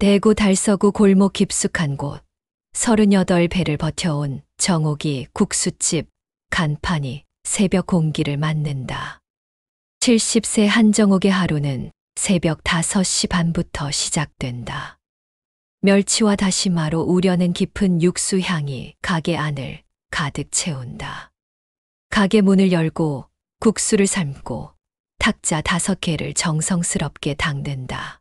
대구 달서구 골목 깊숙한 곳 38배를 버텨온 정옥이 국수집 간판이 새벽 공기를 맞는다. 70세 한정옥의 하루는 새벽 5시 반부터 시작된다. 멸치와 다시마로 우려낸 깊은 육수 향이 가게 안을 가득 채운다. 가게 문을 열고 국수를 삶고 탁자 5개를 정성스럽게 담는다.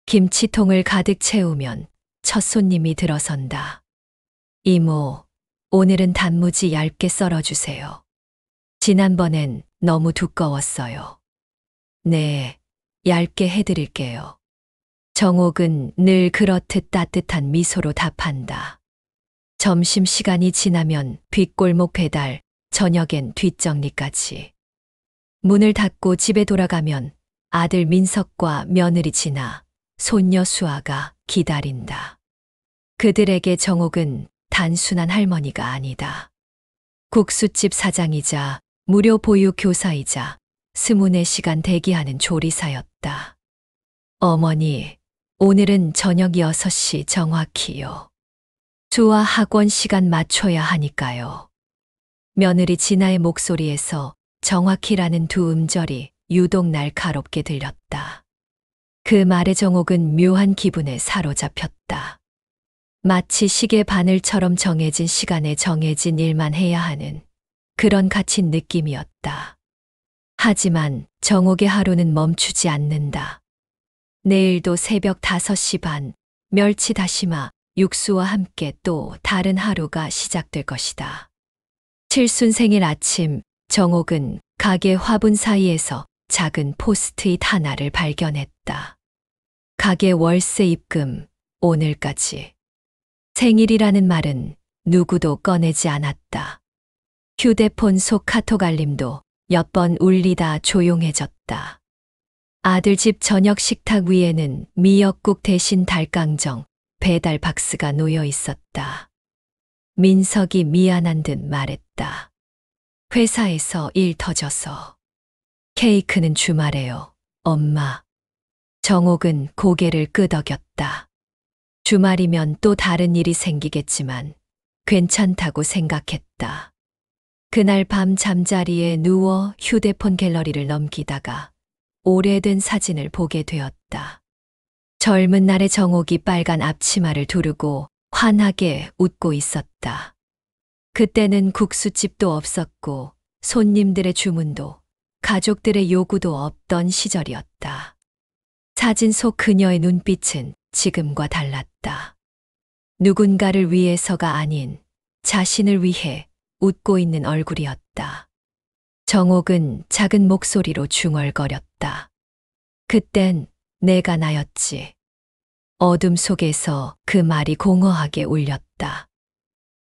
김치통을 가득 채우면 첫 손님이 들어선다. 이모, 오늘은 단무지 얇게 썰어주세요. 지난번엔 너무 두꺼웠어요. 네, 얇게 해드릴게요. 정옥은 늘 그렇듯 따뜻한 미소로 답한다. 점심시간이 지나면 뒷골목 배달, 저녁엔 뒷정리까지. 문을 닫고 집에 돌아가면 아들 민석과 며느리 진아, 손녀 수아가 기다린다. 그들에게 정옥은 단순한 할머니가 아니다. 국수집 사장이자 무료 보육 교사이자 24시간 대기하는 조리사였다. 어머니, 오늘은 저녁 6시 정확히요. 수아 학원 시간 맞춰야 하니까요. 며느리 진아의 목소리에서 정확히라는 두 음절이 유독 날카롭게 들렸다. 그 말에 정옥은 묘한 기분에 사로잡혔다. 마치 시계 바늘처럼 정해진 시간에 정해진 일만 해야 하는 그런 갇힌 느낌이었다. 하지만 정옥의 하루는 멈추지 않는다. 내일도 새벽 5시 반, 멸치 다시마, 육수와 함께 또 다른 하루가 시작될 것이다. 칠순 생일 아침, 정옥은 가게 화분 사이에서 작은 포스트잇 하나를 발견했다. 가게 월세 입금, 오늘까지. 생일이라는 말은 누구도 꺼내지 않았다. 휴대폰 속 카톡 알림도 몇 번 울리다 조용해졌다. 아들 집 저녁 식탁 위에는 미역국 대신 닭강정, 배달 박스가 놓여 있었다. 민석이 미안한 듯 말했다. 회사에서 일 터져서. 케이크는 주말에요, 엄마. 정옥은 고개를 끄덕였다. 주말이면 또 다른 일이 생기겠지만 괜찮다고 생각했다. 그날 밤 잠자리에 누워 휴대폰 갤러리를 넘기다가 오래된 사진을 보게 되었다. 젊은 날의 정옥이 빨간 앞치마를 두르고 환하게 웃고 있었다. 그때는 국수집도 없었고 손님들의 주문도 가족들의 요구도 없던 시절이었다. 사진 속 그녀의 눈빛은 지금과 달랐다. 누군가를 위해서가 아닌 자신을 위해 웃고 있는 얼굴이었다. 정옥은 작은 목소리로 중얼거렸다. 그땐 내가 나였지. 어둠 속에서 그 말이 공허하게 울렸다.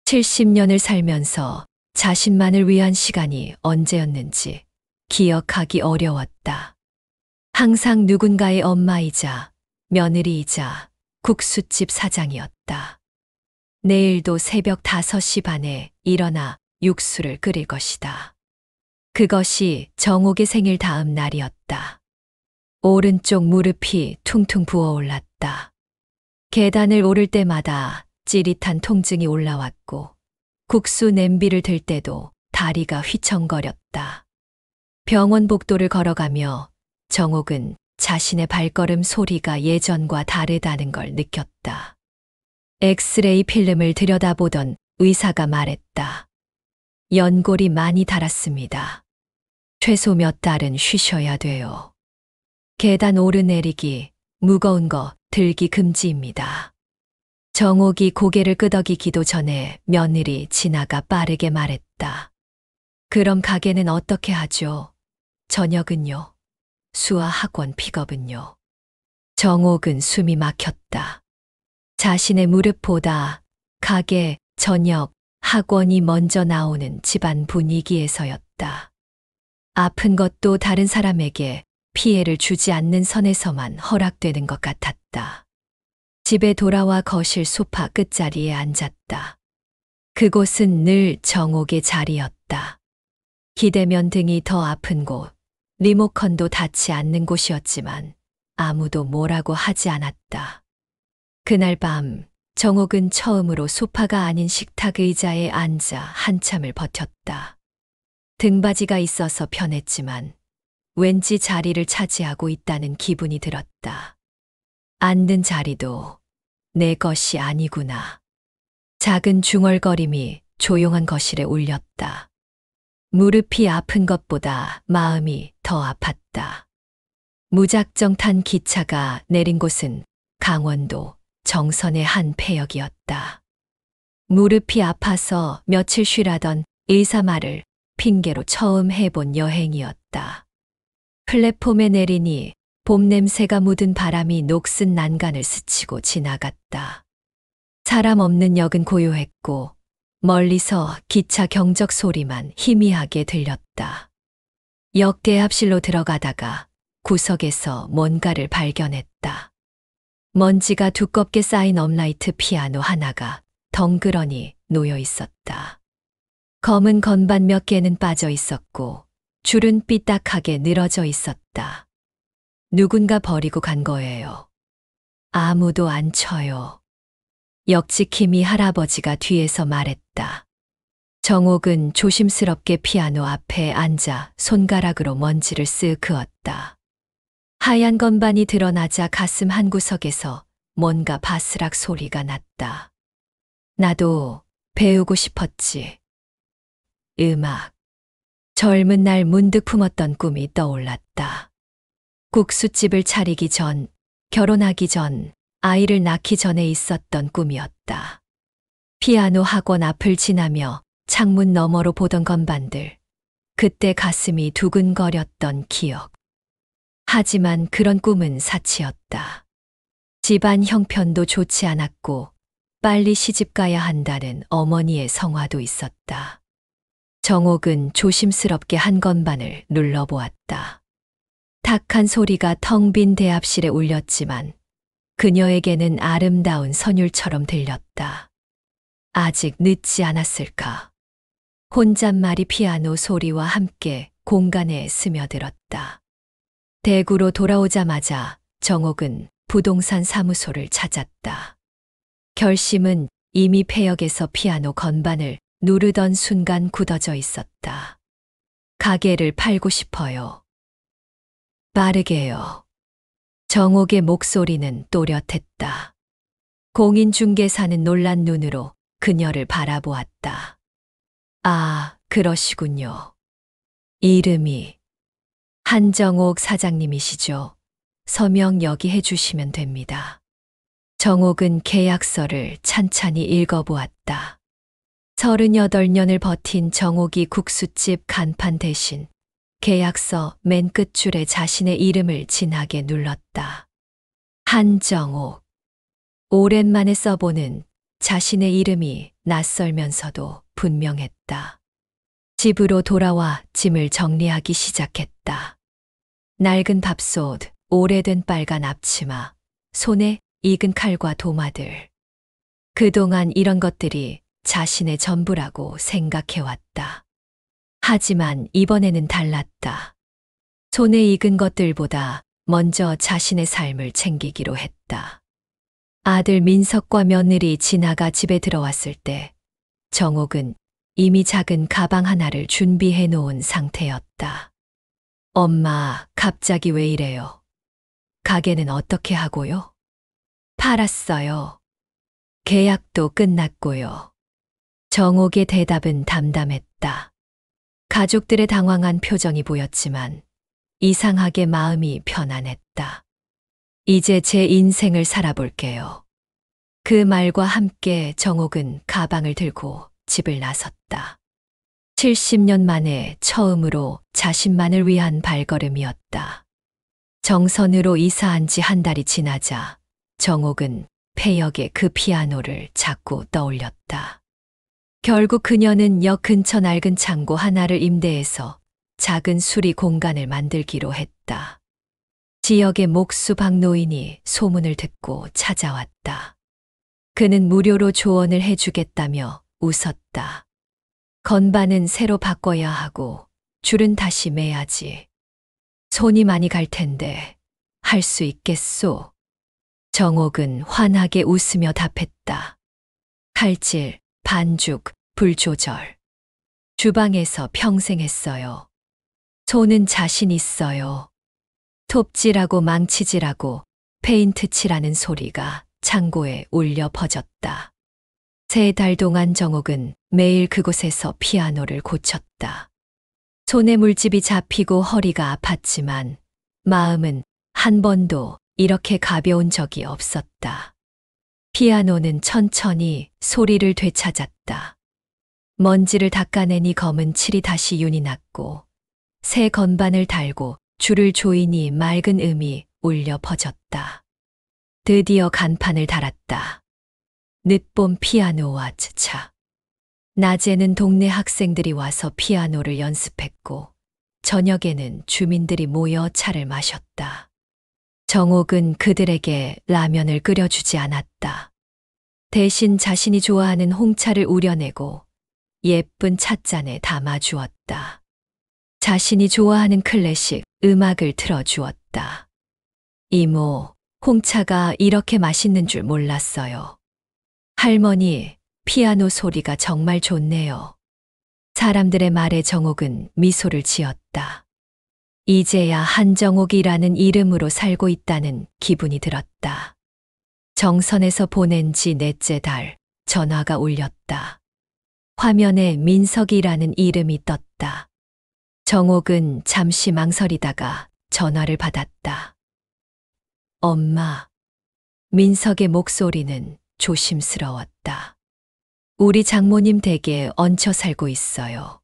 70년을 살면서 자신만을 위한 시간이 언제였는지 기억하기 어려웠다. 항상 누군가의 엄마이자 며느리이자 국수집 사장이었다. 내일도 새벽 5시 반에 일어나 육수를 끓일 것이다. 그것이 정옥의 생일 다음 날이었다. 오른쪽 무릎이 퉁퉁 부어올랐다. 계단을 오를 때마다 찌릿한 통증이 올라왔고 국수 냄비를 들 때도 다리가 휘청거렸다. 병원 복도를 걸어가며 정옥은 자신의 발걸음 소리가 예전과 다르다는 걸 느꼈다. 엑스레이 필름을 들여다보던 의사가 말했다. 연골이 많이 닳았습니다. 최소 몇 달은 쉬셔야 돼요. 계단 오르내리기, 무거운 거 들기 금지입니다. 정옥이 고개를 끄덕이기도 전에 며느리 진아가 빠르게 말했다. 그럼 가게는 어떻게 하죠? 저녁은요? 수아 학원 픽업은요? 정옥은 숨이 막혔다. 자신의 무릎보다 가게, 저녁, 학원이 먼저 나오는 집안 분위기에서였다. 아픈 것도 다른 사람에게 피해를 주지 않는 선에서만 허락되는 것 같았다. 집에 돌아와 거실 소파 끝자리에 앉았다. 그곳은 늘 정옥의 자리였다. 기대면 등이 더 아픈 곳, 리모컨도 닿지 않는 곳이었지만 아무도 뭐라고 하지 않았다. 그날 밤 정옥은 처음으로 소파가 아닌 식탁 의자에 앉아 한참을 버텼다. 등받이가 있어서 편했지만 왠지 자리를 차지하고 있다는 기분이 들었다. 앉는 자리도 내 것이 아니구나. 작은 중얼거림이 조용한 거실에 울렸다. 무릎이 아픈 것보다 마음이 더 아팠다. 무작정 탄 기차가 내린 곳은 강원도 정선의 한 폐역이었다. 무릎이 아파서 며칠 쉬라던 의사 말을 핑계로 처음 해본 여행이었다. 플랫폼에 내리니 봄 냄새가 묻은 바람이 녹슨 난간을 스치고 지나갔다. 사람 없는 역은 고요했고 멀리서 기차 경적 소리만 희미하게 들렸다. 역 대합실로 들어가다가 구석에서 뭔가를 발견했다. 먼지가 두껍게 쌓인 업라이트 피아노 하나가 덩그러니 놓여 있었다. 검은 건반 몇 개는 빠져 있었고 줄은 삐딱하게 늘어져 있었다. 누군가 버리고 간 거예요. 아무도 안 쳐요. 역지킴이 할아버지가 뒤에서 말했다. 정옥은 조심스럽게 피아노 앞에 앉아 손가락으로 먼지를 쓱 그었다. 하얀 건반이 드러나자 가슴 한구석에서 뭔가 바스락 소리가 났다. 나도 배우고 싶었지. 음악. 젊은 날 문득 품었던 꿈이 떠올랐다. 국수집을 차리기 전, 결혼하기 전, 아이를 낳기 전에 있었던 꿈이었다. 피아노 학원 앞을 지나며 창문 너머로 보던 건반들. 그때 가슴이 두근거렸던 기억. 하지만 그런 꿈은 사치였다. 집안 형편도 좋지 않았고 빨리 시집가야 한다는 어머니의 성화도 있었다. 정옥은 조심스럽게 한 건반을 눌러보았다. 탁한 소리가 텅 빈 대합실에 울렸지만 그녀에게는 아름다운 선율처럼 들렸다. 아직 늦지 않았을까. 혼잣말이 피아노 소리와 함께 공간에 스며들었다. 대구로 돌아오자마자 정옥은 부동산 사무소를 찾았다. 결심은 이미 폐역에서 피아노 건반을 누르던 순간 굳어져 있었다. 가게를 팔고 싶어요. 빠르게요. 정옥의 목소리는 또렷했다. 공인중개사는 놀란 눈으로 그녀를 바라보았다. 아, 그러시군요. 이름이 한정옥 사장님이시죠? 서명 여기 해주시면 됩니다. 정옥은 계약서를 찬찬히 읽어보았다. 38년을 버틴 정옥이 국수집 간판 대신 계약서 맨 끝줄에 자신의 이름을 진하게 눌렀다. 한정옥. 오랜만에 써보는 자신의 이름이 낯설면서도 분명했다. 집으로 돌아와 짐을 정리하기 시작했다. 낡은 밥솥, 오래된 빨간 앞치마, 손에 익은 칼과 도마들. 그동안 이런 것들이 자신의 전부라고 생각해왔다. 하지만 이번에는 달랐다. 손에 익은 것들보다 먼저 자신의 삶을 챙기기로 했다. 아들 민석과 며느리 진아가 집에 들어왔을 때 정옥은 이미 작은 가방 하나를 준비해 놓은 상태였다. 엄마, 갑자기 왜 이래요? 가게는 어떻게 하고요? 팔았어요. 계약도 끝났고요. 정옥의 대답은 담담했다. 가족들의 당황한 표정이 보였지만 이상하게 마음이 편안했다. 이제 제 인생을 살아볼게요. 그 말과 함께 정옥은 가방을 들고 집을 나섰다. 70년 만에 처음으로 자신만을 위한 발걸음이었다. 정선으로 이사한 지 한 달이 지나자 정옥은 폐역의 그 피아노를 자꾸 떠올렸다. 결국 그녀는 역 근처 낡은 창고 하나를 임대해서 작은 수리 공간을 만들기로 했다. 지역의 목수 박노인이 소문을 듣고 찾아왔다. 그는 무료로 조언을 해주겠다며 웃었다. 건반은 새로 바꿔야 하고 줄은 다시 매야지. 손이 많이 갈 텐데 할 수 있겠소? 정옥은 환하게 웃으며 답했다. 칼질, 반죽, 불 조절. 주방에서 평생 했어요. 손은 자신 있어요. 톱질하고 망치질하고 페인트 칠하는 소리가 창고에 울려 퍼졌다. 3달 동안 정옥은 매일 그곳에서 피아노를 고쳤다. 손에 물집이 잡히고 허리가 아팠지만 마음은 한 번도 이렇게 가벼운 적이 없었다. 피아노는 천천히 소리를 되찾았다. 먼지를 닦아내니 검은 칠이 다시 윤이 났고 새 건반을 달고 줄을 조이니 맑은 음이 울려 퍼졌다. 드디어 간판을 달았다. 늦봄 피아노와 차. 낮에는 동네 학생들이 와서 피아노를 연습했고 저녁에는 주민들이 모여 차를 마셨다. 정옥은 그들에게 라면을 끓여주지 않았다. 대신 자신이 좋아하는 홍차를 우려내고 예쁜 찻잔에 담아주었다. 자신이 좋아하는 클래식 음악을 틀어주었다. 이모, 홍차가 이렇게 맛있는 줄 몰랐어요. 할머니, 피아노 소리가 정말 좋네요. 사람들의 말에 정옥은 미소를 지었다. 이제야 한정옥이라는 이름으로 살고 있다는 기분이 들었다. 정선에서 보낸 지 4째 달 전화가 울렸다. 화면에 민석이라는 이름이 떴다. 정옥은 잠시 망설이다가 전화를 받았다. 엄마. 민석의 목소리는 조심스러웠다. 우리 장모님 댁에 얹혀 살고 있어요.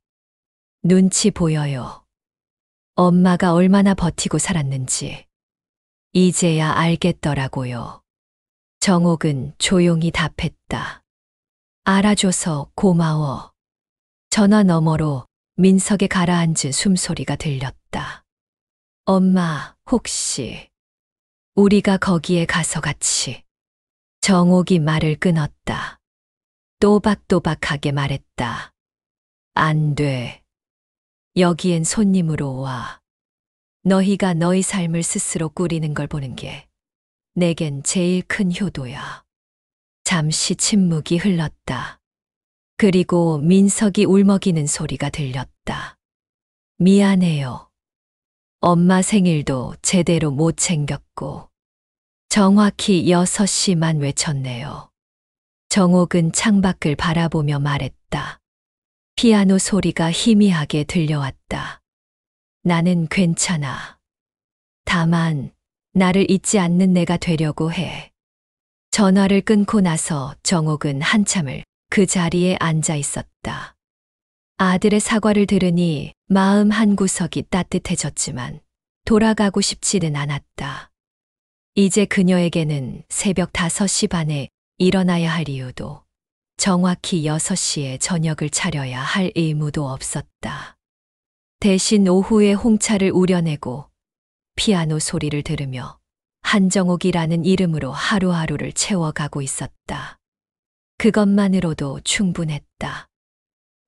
눈치 보여요. 엄마가 얼마나 버티고 살았는지 이제야 알겠더라고요. 정옥은 조용히 답했다. 알아줘서 고마워. 전화 너머로 민석의 가라앉은 숨소리가 들렸다. 엄마, 혹시 우리가 거기에 가서 같이. 정옥이 말을 끊었다. 또박또박하게 말했다. 안 돼. 여기엔 손님으로 와. 너희가 너희 삶을 스스로 꾸리는 걸 보는 게 내겐 제일 큰 효도야. 잠시 침묵이 흘렀다. 그리고 민석이 울먹이는 소리가 들렸다. 미안해요. 엄마 생일도 제대로 못 챙겼고 정확히 6시만 외쳤네요. 정옥은 창밖을 바라보며 말했다. 피아노 소리가 희미하게 들려왔다. 나는 괜찮아. 다만 나를 잊지 않는 내가 되려고 해. 전화를 끊고 나서 정옥은 한참을 그 자리에 앉아 있었다. 아들의 사과를 들으니 마음 한구석이 따뜻해졌지만 돌아가고 싶지는 않았다. 이제 그녀에게는 새벽 5시 반에 일어나야 할 이유도 정확히 6시에 저녁을 차려야 할 의무도 없었다. 대신 오후에 홍차를 우려내고 피아노 소리를 들으며 한정옥이라는 이름으로 하루하루를 채워가고 있었다. 그것만으로도 충분했다.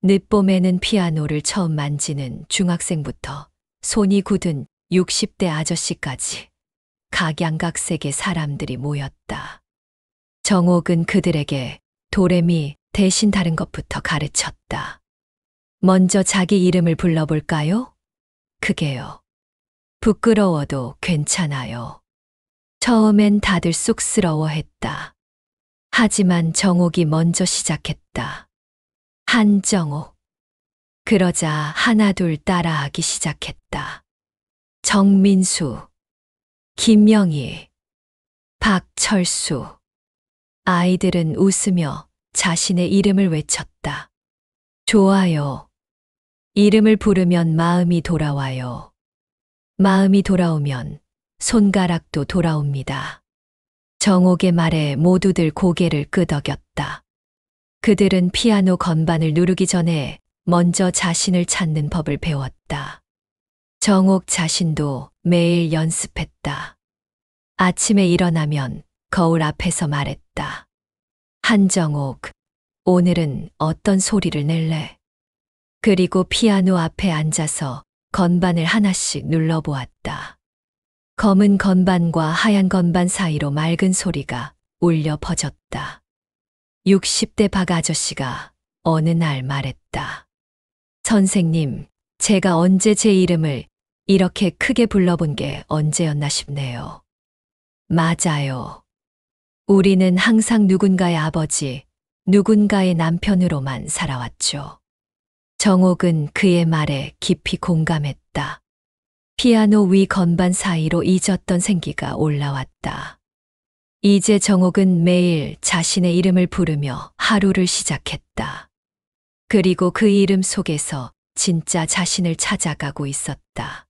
늦봄에는 피아노를 처음 만지는 중학생부터 손이 굳은 60대 아저씨까지 각양각색의 사람들이 모였다. 정옥은 그들에게 도레미 대신 다른 것부터 가르쳤다. 먼저 자기 이름을 불러볼까요? 그게요. 부끄러워도 괜찮아요. 처음엔 다들 쑥스러워했다. 하지만 정옥이 먼저 시작했다. 한정옥. 그러자 하나둘 따라하기 시작했다. 정민수, 김영희, 박철수. 아이들은 웃으며 자신의 이름을 외쳤다. 좋아요. 이름을 부르면 마음이 돌아와요. 마음이 돌아오면 손가락도 돌아옵니다. 정옥의 말에 모두들 고개를 끄덕였다. 그들은 피아노 건반을 누르기 전에 먼저 자신을 찾는 법을 배웠다. 정옥 자신도 매일 연습했다. 아침에 일어나면 거울 앞에서 말했다. 한정옥, 오늘은 어떤 소리를 낼래? 그리고 피아노 앞에 앉아서 건반을 하나씩 눌러보았다. 검은 건반과 하얀 건반 사이로 맑은 소리가 울려 퍼졌다. 60대 박 아저씨가 어느 날 말했다. 선생님, 제가 언제 제 이름을 이렇게 크게 불러본 게 언제였나 싶네요. 맞아요. 우리는 항상 누군가의 아버지, 누군가의 남편으로만 살아왔죠. 정옥은 그의 말에 깊이 공감했다. 피아노 위 건반 사이로 잊었던 생기가 올라왔다. 이제 정옥은 매일 자신의 이름을 부르며 하루를 시작했다. 그리고 그 이름 속에서 진짜 자신을 찾아가고 있었다.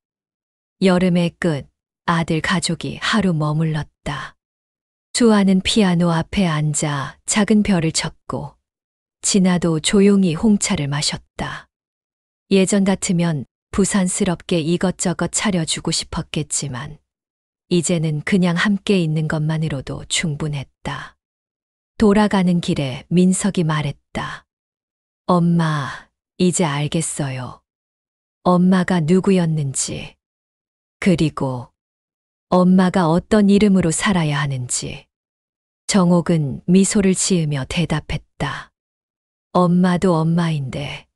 여름의 끝, 아들 가족이 하루 머물렀다. 수아는 피아노 앞에 앉아 작은 별을 쳤고, 진아도 조용히 홍차를 마셨다. 예전 같으면 부산스럽게 이것저것 차려주고 싶었겠지만, 이제는 그냥 함께 있는 것만으로도 충분했다. 돌아가는 길에 민석이 말했다. 엄마, 이제 알겠어요. 엄마가 누구였는지, 그리고 엄마가 어떤 이름으로 살아야 하는지. 정옥은 미소를 지으며 대답했다. 엄마도 엄마인데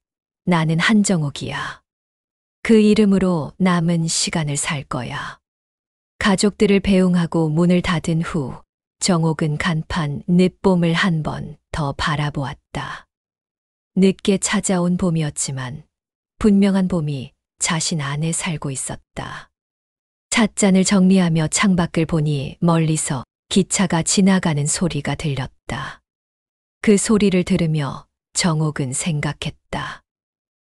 나는 한정옥이야. 그 이름으로 남은 시간을 살 거야. 가족들을 배웅하고 문을 닫은 후 정옥은 간판 늦봄을 한 번 더 바라보았다. 늦게 찾아온 봄이었지만 분명한 봄이 자신 안에 살고 있었다. 찻잔을 정리하며 창밖을 보니 멀리서 기차가 지나가는 소리가 들렸다. 그 소리를 들으며 정옥은 생각했다.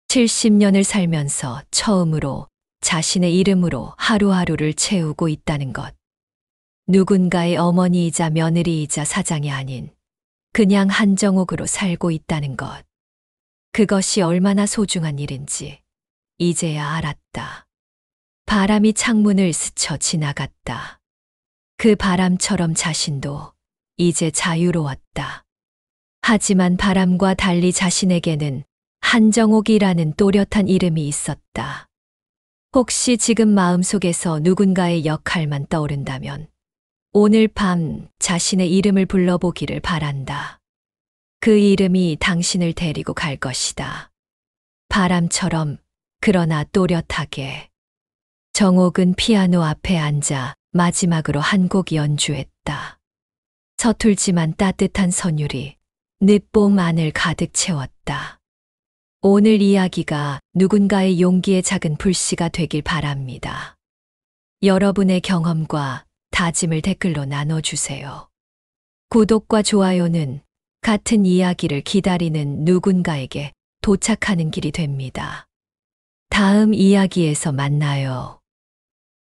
70년을 살면서 처음으로 자신의 이름으로 하루하루를 채우고 있다는 것. 누군가의 어머니이자 며느리이자 사장이 아닌 그냥 한정옥으로 살고 있다는 것. 그것이 얼마나 소중한 일인지 이제야 알았다. 바람이 창문을 스쳐 지나갔다. 그 바람처럼 자신도 이제 자유로웠다. 하지만 바람과 달리 자신에게는 한정옥이라는 또렷한 이름이 있었다. 혹시 지금 마음속에서 누군가의 역할만 떠오른다면 오늘 밤 자신의 이름을 불러보기를 바란다. 그 이름이 당신을 데리고 갈 것이다. 바람처럼 그러나 또렷하게. 정옥은 피아노 앞에 앉아 마지막으로 한 곡 연주했다. 서툴지만 따뜻한 선율이 늦봄 안을 가득 채웠다. 오늘 이야기가 누군가의 용기의 작은 불씨가 되길 바랍니다. 여러분의 경험과 다짐을 댓글로 나눠주세요. 구독과 좋아요는 같은 이야기를 기다리는 누군가에게 도착하는 길이 됩니다. 다음 이야기에서 만나요.